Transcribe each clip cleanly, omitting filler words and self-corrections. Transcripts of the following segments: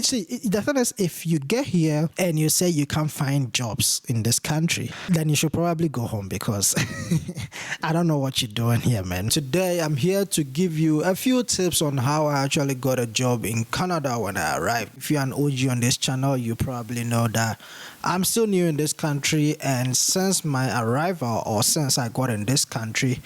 See, the thing is, if you get here and you say you can't find jobs in this country, then you should probably go home, because I don't know what you're doing here, man. Today, I'm here to give you a few tips on how I actually got a job in Canada when I arrived. If you're an OG on this channel, you probably know that I'm still new in this country, and since my arrival, or since I got in this country,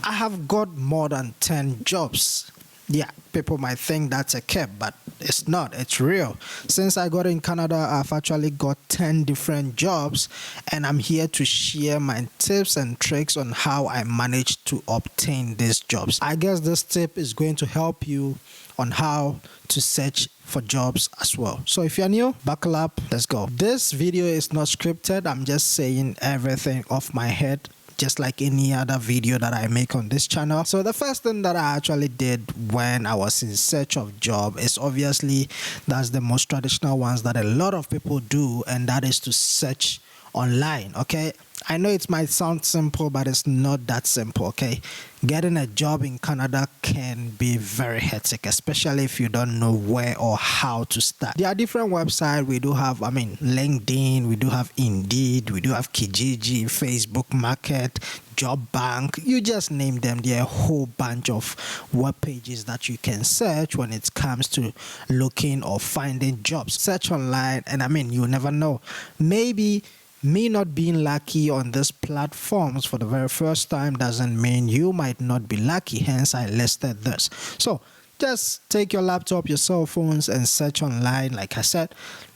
I have got more than 10 jobs. Yeah, people might think that's a cap, but it's not. It's real. Since I got in Canada, I've actually got 10 different jobs, and I'm here to share my tips and tricks on how I managed to obtain these jobs. I guess this tip is going to help you on how to search for jobs as well. So if you're new, buckle up, let's go. This video is not scripted. I'm just saying everything off my head, just like any other video that I make on this channel. So the first thing that I actually did when I was in search of job is, obviously, that's the most traditional ones that a lot of people do, and that is to search online. Okay, I know it might sound simple, but it's not that simple. Okay, getting a job in Canada can be very hectic, especially if you don't know where or how to start. There are different websites. We do have, LinkedIn, we do have Indeed, we do have Kijiji, Facebook Market, Job Bank. You just name them. There are a whole bunch of web pages that you can search when it comes to looking or finding jobs. Search online, and you never know. Maybe me not being lucky on these platforms for the very first time doesn't mean you might not be lucky, hence I listed this. So just take your laptop, your cell phones, and search online. Like I said,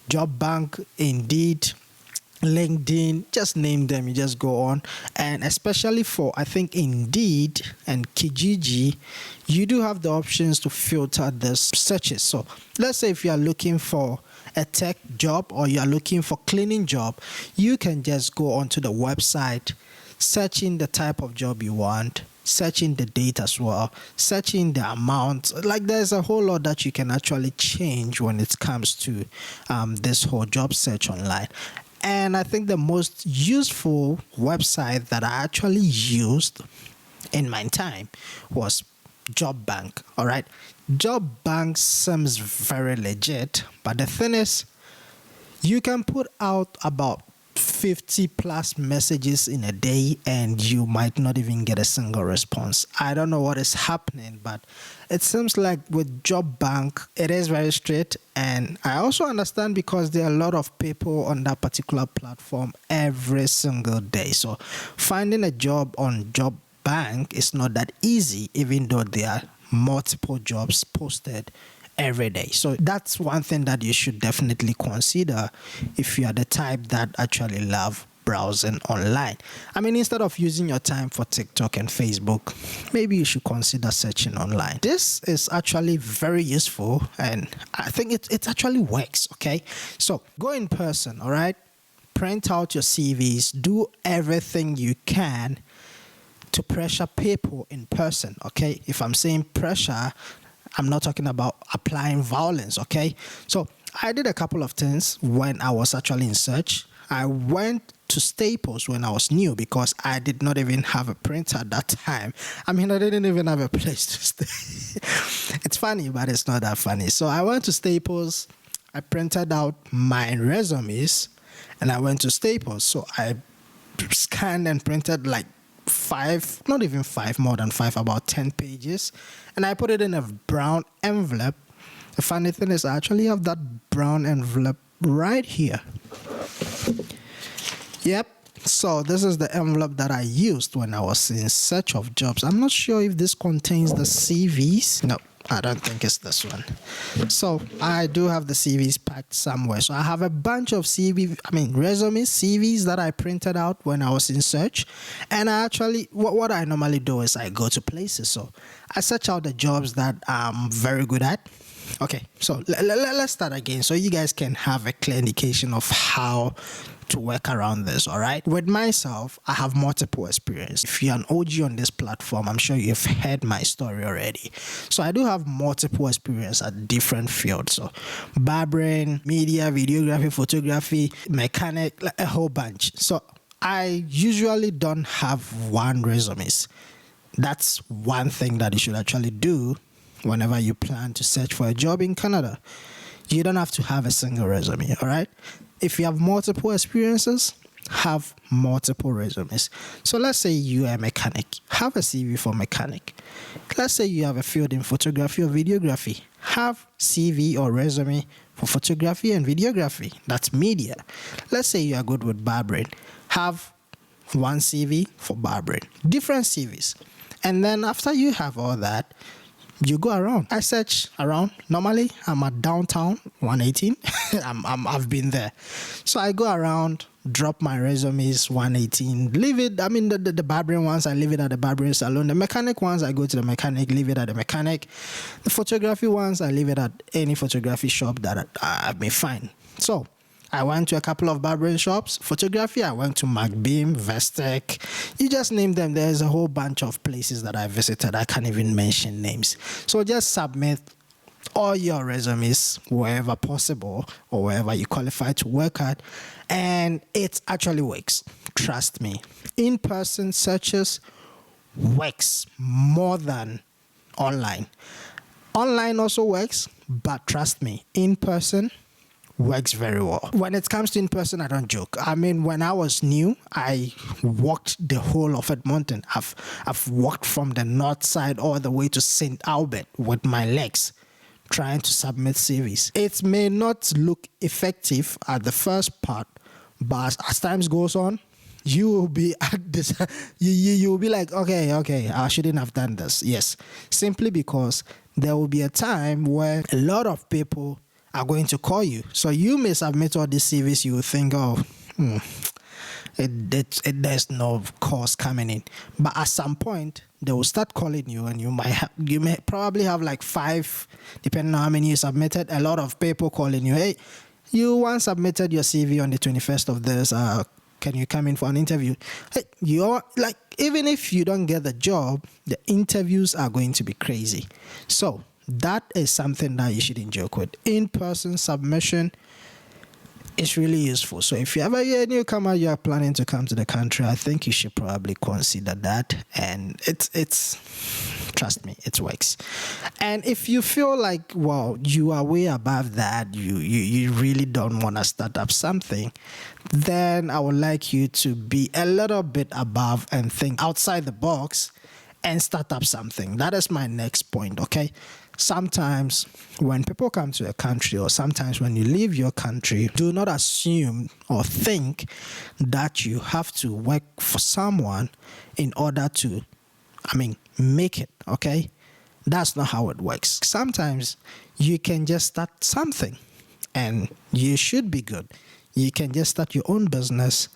Job Bank, Indeed, LinkedIn, just name them. You just go on, and especially for, I think, Indeed and Kijiji, you do have the options to filter the searches. So let's say if you are looking for a tech job or you are looking for cleaning job, you can just go onto the website, searching the type of job you want, searching the date as well, searching the amount. Like, there's a whole lot that you can actually change when it comes to this whole job search online. And I think the most useful website that I actually used in my time was Job Bank. All right, Job Bank seems very legit, but the thing is, you can put out about 50 plus messages in a day and you might not even get a single response. I don't know what is happening, but it seems like with Job Bank, it is very strict. And I also understand because there are a lot of people on that particular platform every single day. So finding a job on Job Bank is not that easy, even though there are multiple jobs posted every day. So that's one thing that you should definitely consider if you are the type that actually love browsing online. Instead of using your time for TikTok and Facebook, maybe you should consider searching online. This is actually very useful, and I think it actually works. Okay, so go in person. All right, print out your CVs, do everything you can to pressure people in person. Okay, if I'm saying pressure, I'm not talking about applying violence. Okay, so I did a couple of things when I was actually in search. I went to Staples when I was new because I did not even have a printer at that time. I didn't even have a place to stay. It's funny, but it's not that funny. So I went to Staples, I printed out my resumes, and I went to Staples. So I scanned and printed like 5, not even 5, more than 5, about 10 pages, and I put it in a brown envelope. The funny thing is, I actually have that brown envelope right here. Yep, so this is the envelope that I used when I was in search of jobs. I'm not sure if this contains the CVs. No, I don't think it's this one. So I do have the CVs packed somewhere. So I have a bunch of resumes, CVs that I printed out when I was in search. And I actually, what I normally do is I go to places. So I search out the jobs that I'm very good at. Okay, so let's start again so you guys can have a clear indication of how to work around this. All right, with myself, I have multiple experience. If you're an OG on this platform, I'm sure you've heard my story already. So I do have multiple experience at different fields. So barbering, media, videography, photography, mechanic, like a whole bunch. So I usually don't have one resumes. That's one thing that you should actually do whenever you plan to search for a job in Canada. You don't have to have a single resume, all right? If you have multiple experiences, have multiple resumes. So let's say you are a mechanic, have a CV for mechanic. Let's say you have a field in photography or videography, have CV or resume for photography and videography. That's media. Let's say you are good with barbering, have one CV for barbering, different CVs. And then after you have all that, you go around. I search around. Normally, I'm at downtown 118. I've been there. So I go around, drop my resumes 118, leave it. I mean, the barbering ones, I leave it at the barbering salon. The mechanic ones, I go to the mechanic, leave it at the mechanic. The photography ones, I leave it at any photography shop that I may find. So I went to a couple of barbering shops. Photography, I went to McBeam, Vestec. You just name them. There's a whole bunch of places that I visited. I can't even mention names. So just submit all your resumes wherever possible or wherever you qualify to work at. And it actually works. Trust me. In-person searches works more than online. Online also works, but trust me, in-person works very well. When it comes to in-person, I don't joke. I mean, when I was new, I walked the whole of Edmonton. I've walked from the north side all the way to St. Albert with my legs trying to submit CVs. It may not look effective at the first part, but as time goes on, you will be at this. You will be like, okay, I shouldn't have done this. Yes, simply because there will be a time where a lot of people are going to call you. So you may submit all these CVs. You will think, there's no calls coming in. But at some point, they will start calling you, and you may probably have like 5, depending on how many you submitted. A lot of people calling you. Hey, you once submitted your CV on the 21st of this. Can you come in for an interview? Hey, you're like, even if you don't get the job, the interviews are going to be crazy. So that is something that you shouldn't joke with. In-person submission is really useful. So if you ever hear a newcomer, you are planning to come to the country, I think you should probably consider that. And it's trust me, it works. And if you feel like, wow, you are way above that, you really don't want to start up something, then I would like you to be a little bit above and think outside the box and start up something. That is my next point, okay? Sometimes when people come to a country, or sometimes when you leave your country, do not assume or think that you have to work for someone in order to, make it, okay? That's not how it works. Sometimes you can just start something and you should be good. You can just start your own business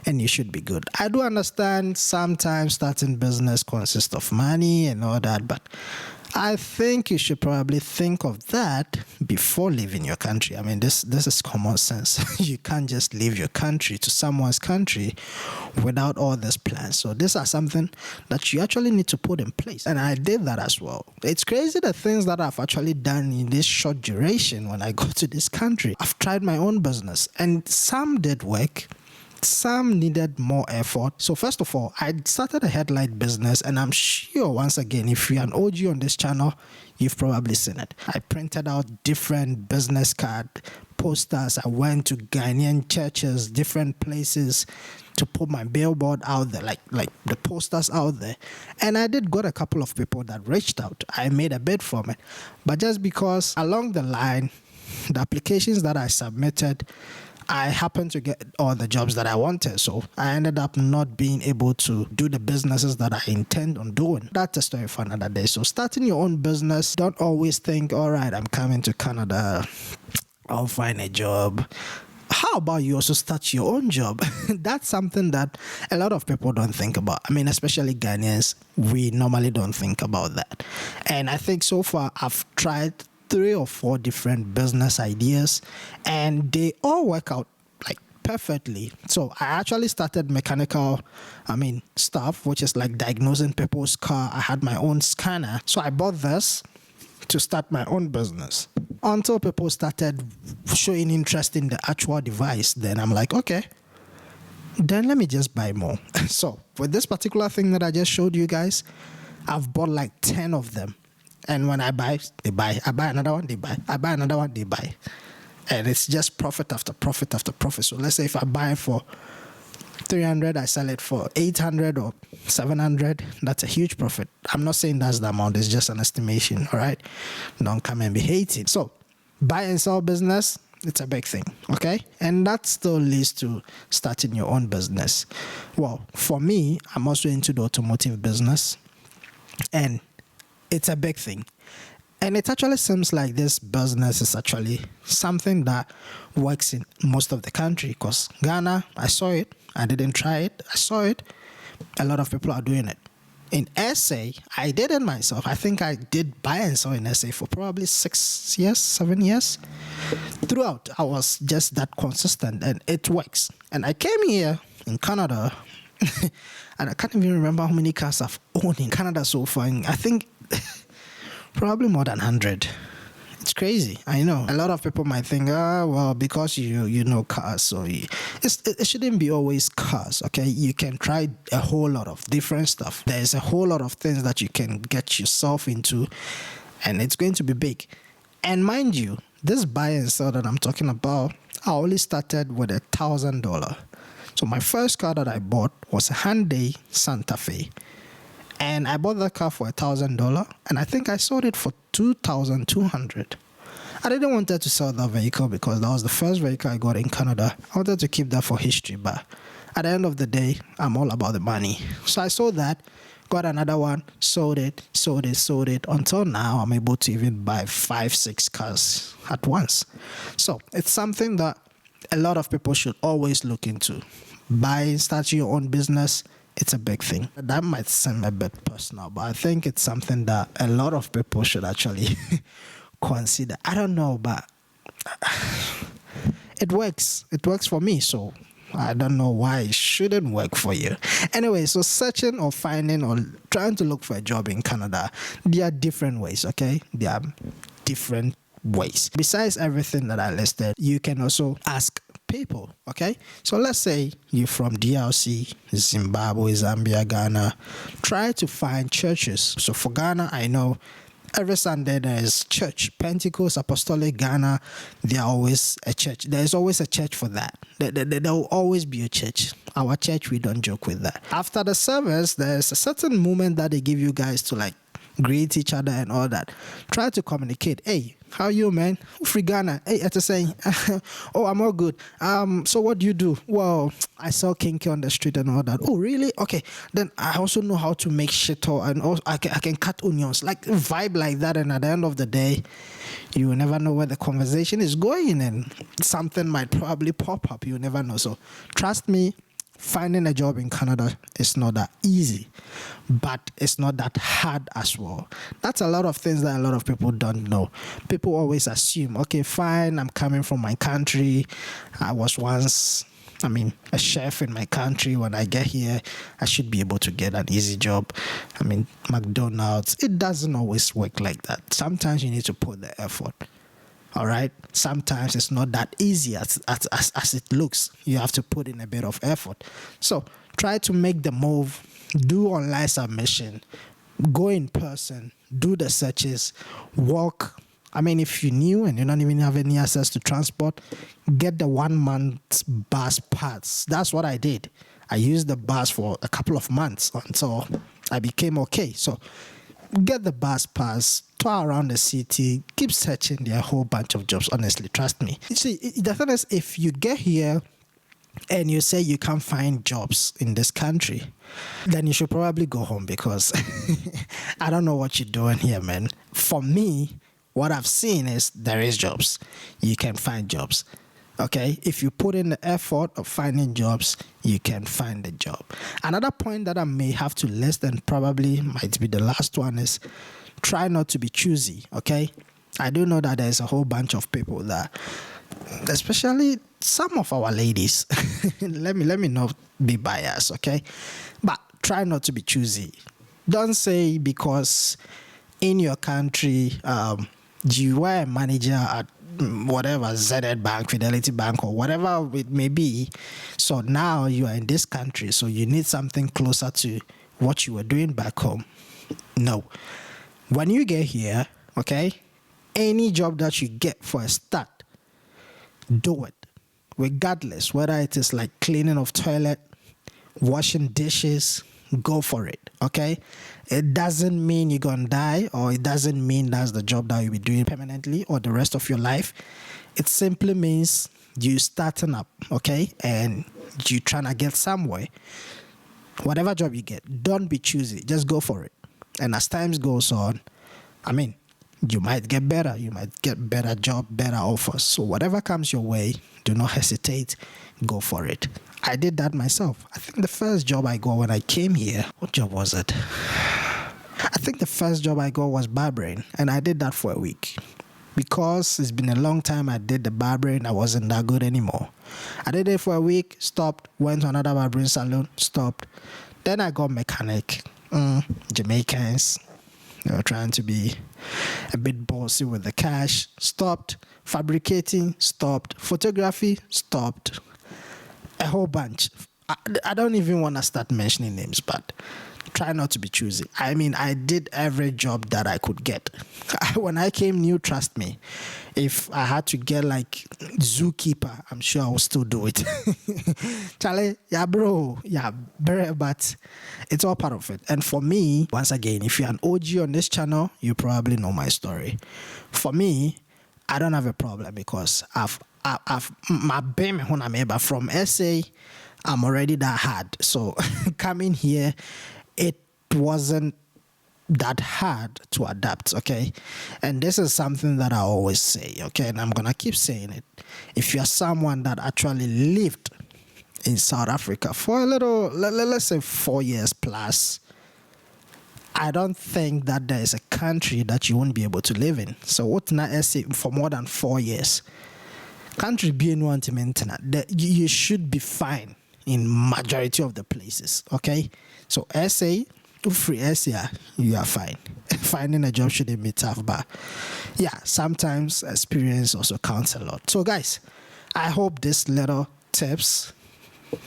and you should be good. I do understand sometimes starting business consists of money and all that, but I think you should probably think of that before leaving your country. I mean, this is common sense. You can't just leave your country to someone's country without all these plans. So these are something that you actually need to put in place. And I did that as well. It's crazy the things that I've actually done in this short duration when I got to this country. I've tried my own business and some did work. Some needed more effort. So first of all, I started a headlight business, and I'm sure once again, if you're an OG on this channel, you've probably seen it. I printed out different business card posters. I went to Ghanaian churches, different places to put my billboard out there, like the posters out there. And I did got a couple of people that reached out. I made a bid for it. But just because along the line, the applications that I submitted, I happened to get all the jobs that I wanted, so I ended up not being able to do the businesses that I intend on doing. That's a story for another day. So starting your own business, don't always think, all right, I'm coming to Canada, I'll find a job. How about you also start your own job? That's something that a lot of people don't think about. I mean, especially Ghanaians, we normally don't think about that. And I think so far I've tried 3 or 4 different business ideas, and they all work out like perfectly. So I actually started mechanical, stuff, which is like diagnosing people's car. I had my own scanner. So I bought this to start my own business. Until people started showing interest in the actual device, then I'm like, okay, then let me just buy more. So with this particular thing that I just showed you guys, I've bought like 10 of them. And when I buy, they buy. I buy another one, they buy. I buy another one, they buy. And it's just profit after profit after profit. So let's say if I buy for 300, I sell it for 800 or 700. That's a huge profit. I'm not saying that's the amount. It's just an estimation. All right. Don't come and be hating. So buy and sell business, it's a big thing. Okay. And that still leads to starting your own business. Well, for me, I'm also into the automotive business, and it's a big thing. And it actually seems like this business is actually something that works in most of the country, because Ghana, I saw it. I didn't try it. I saw it. A lot of people are doing it. In SA, I did it myself. I think I did buy and sell in SA for probably 6 years, 7 years. Throughout, I was just that consistent, and it works. And I came here in Canada, and I can't even remember how many cars I've owned in Canada so far. And I think probably more than 100. It's crazy. I know. A lot of people might think, well, because you know cars, so it shouldn't be always cars, okay? You can try a whole lot of different stuff. There's a whole lot of things that you can get yourself into, and it's going to be big. And mind you, this buy and sell that I'm talking about, I only started with $1,000. So my first car that I bought was a Hyundai Santa Fe. And I bought that car for $1,000, and I think I sold it for $2,200. I didn't want to sell that vehicle because that was the first vehicle I got in Canada. I wanted to keep that for history, but at the end of the day, I'm all about the money. So I sold that, got another one, sold it, until now I'm able to even buy 5-6 cars at once. So it's something that a lot of people should always look into. Buy, start your own business. It's a big thing. That might seem a bit personal, but I think it's something that a lot of people should actually consider. I don't know, but it works. It works for me, so I don't know why it shouldn't work for you. Anyway, so searching or finding or trying to look for a job in Canada, there are different ways, okay? There are different ways. Besides everything that I listed, you can also ask people, okay? So let's say you're from DRC, Zimbabwe, Zambia, Ghana. Try to find churches. So for Ghana, I know every Sunday there is church. Pentecost, Apostolic Ghana, there's always a church. There's always a church for that. There will always be a church. Our church, we don't joke with that. After the service, there's a certain moment that they give you guys to like greet each other and all that. Try to communicate. Hey, how are you, man? Free Ghana. Hey, it's saying, oh, I'm all good. So what do you do? Well, I sell kinky on the street and all that. Oh, really? Okay. Then I also know how to make shit, and also I can cut onions. Like vibe like that. And at the end of the day, you will never know where the conversation is going, and something might probably pop up. You never know. So trust me, finding a job in Canada is not that easy, but it's not that hard as well. That's a lot of things that a lot of people don't know. People always assume, okay, fine, I'm coming from my country. I was once, a chef in my country. When I get here, I should be able to get an easy job. McDonald's. It doesn't always work like that. Sometimes you need to put the effort. All right. Sometimes it's not that easy as it looks. You have to put in a bit of effort. So try to make the move. Do online submission. Go in person. Do the searches. Walk. If you're new and you don't even have any access to transport, get the 1 month bus pass. That's what I did. I used the bus for a couple of months until I became okay. So get the bus pass, tour around the city, keep searching. There are a whole bunch of jobs, honestly, trust me. You see, the thing is, if you get here and you say you can't find jobs in this country, then you should probably go home, because I don't know what you're doing here, man. For me, what I've seen is there is jobs. You can find jobs. Okay, if you put in the effort of finding jobs, you can find a job. Another point that I may have to list, and probably might be the last one, is try not to be choosy. Okay, I do know that there's a whole bunch of people that, especially some of our ladies, let me not be biased. Okay, but try not to be choosy. Don't say because in your country you were a manager at whatever, ZZ Bank, Fidelity Bank, or whatever it may be. So now you are in this country, so you need something closer to what you were doing back home. No. When you get here, okay, any job that you get for a start, do it. Regardless, whether it is like cleaning of toilet, washing dishes, go for it, okay? It doesn't mean you're gonna die, or it doesn't mean that's the job that you'll be doing permanently or the rest of your life. It simply means you starting up, okay? And you trying to get somewhere. Whatever job you get, don't be choosy. Just go for it. And as time goes on, I mean, you might get better. You might get better job, better offers. So whatever comes your way, do not hesitate. Go for it. I did that myself. I think the first job I got when I came here, what job was it? I think the first job I got was barbering, and I did that for a week. Because it's been a long time I did the barbering, I wasn't that good anymore. I did it for a week, stopped, went to another barbering salon, stopped. Then I got mechanic. Jamaicans, they were trying to be a bit bossy with the cash, stopped. Fabricating, stopped. Photography, stopped. A whole bunch. I don't even want to start mentioning names, but try not to be choosy. I mean, I did every job that I could get. When I came new, trust me, if I had to get like zookeeper, I'm sure I would still do it. Charlie, yeah, bro, yeah, but it's all part of it. And for me, once again, if you're an OG on this channel, you probably know my story. For me, I don't have a problem because I've my been from SA, I'm already that hard. So coming here, it wasn't that hard to adapt, okay? And this is something that I always say, okay? And I'm gonna keep saying it. If you're someone that actually lived in South Africa for a little, let's say 4 years plus, I don't think that there is a country that you won't be able to live in. So what na SA for more than 4 years? Country being one to maintain that you should be fine in majority of the places, okay? So SA, free SA, you are fine. Finding a job shouldn't be tough, but yeah, sometimes experience also counts a lot. So guys, I hope this little tips,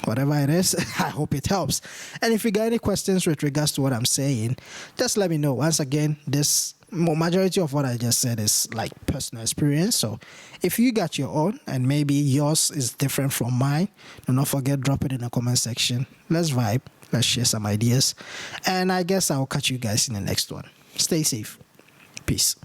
whatever it is, I hope it helps. And if you got any questions with regards to what I'm saying, just let me know. Once again, this majority of what I just said is like personal experience. So if you got your own and maybe yours is different from mine, do not forget, drop it in the comment section. Let's vibe. Let's share some ideas. And I guess I'll catch you guys in the next one. Stay safe. Peace.